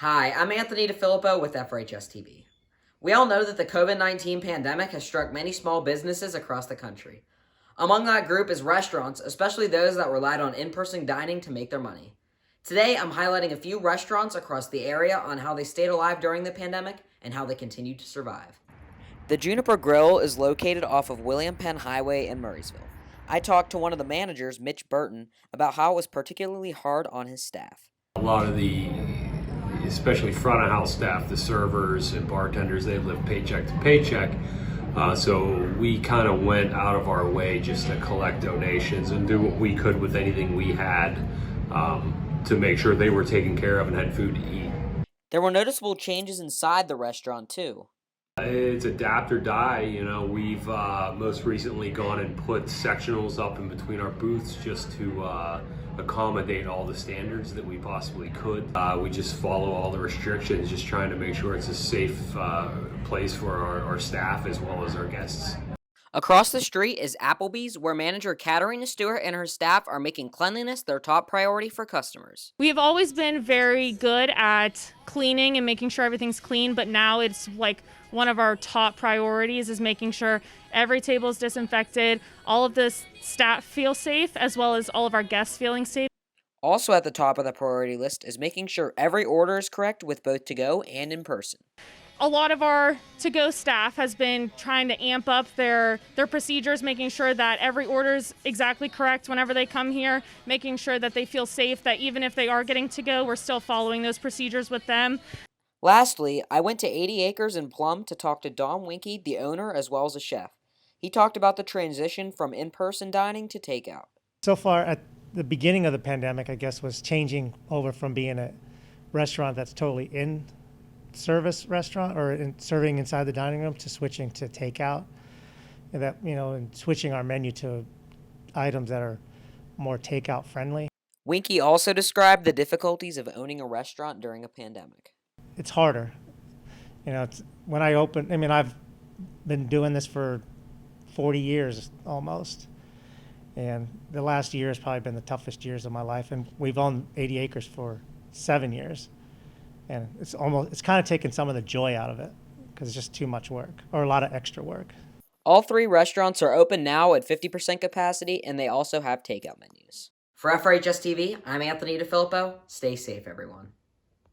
Hi, I'm Anthony DiFilippo with FRHS TV. We all know that the COVID-19 pandemic has struck many small businesses across the country. Among that group is restaurants, especially those that relied on in-person dining to make their money. Today, I'm highlighting a few restaurants across the area on how they stayed alive during the pandemic and how they continue to survive. The Juniper Grill is located off of William Penn Highway in Murraysville. I talked to one of the managers, Mitch Burton, about how it was particularly hard on his staff. A lot of especially front of house staff, the servers and bartenders, they live paycheck to paycheck. So we kind of went out of our way just to collect donations and do what we could with anything we had to make sure they were taken care of and had food to eat. There were noticeable changes inside the restaurant, too. It's adapt or die. We've most recently gone and put sectionals up in between our booths just to accommodate all the standards that we possibly could. We just follow all the restrictions, just trying to make sure it's a safe place for our staff as well as our guests. Across the street is Applebee's, where manager Katarina Stewart and her staff are making cleanliness their top priority for customers. We have always been very good at cleaning and making sure everything's clean, but now it's like one of our top priorities is making sure every table is disinfected, all of the staff feel safe, as well as all of our guests feeling safe. Also at the top of the priority list is making sure every order is correct with both to-go and in person. A lot of our to-go staff has been trying to amp up their procedures, making sure that every order is exactly correct whenever they come here, making sure that they feel safe, that even if they are getting to-go, we're still following those procedures with them. Lastly, I went to 80 Acres in Plum to talk to Don Winky, the owner, as well as a chef. He talked about the transition from in-person dining to takeout. So far, at the beginning of the pandemic, I guess, was changing over from being a restaurant that's totally in service restaurant or serving inside the dining room to switching to takeout, and switching our menu to items that are more takeout friendly. Winky also described the difficulties of owning a restaurant during a pandemic. It's harder. When I opened, I've been doing this for 40 years almost. And the last year has probably been the toughest years of my life. And we've owned 80 Acres for 7 years. And it's kind of taken some of the joy out of it because it's just too much work or a lot of extra work. All three restaurants are open now at 50% capacity, and they also have takeout menus. For FRHS TV, I'm Anthony DiFilippo. Stay safe, everyone.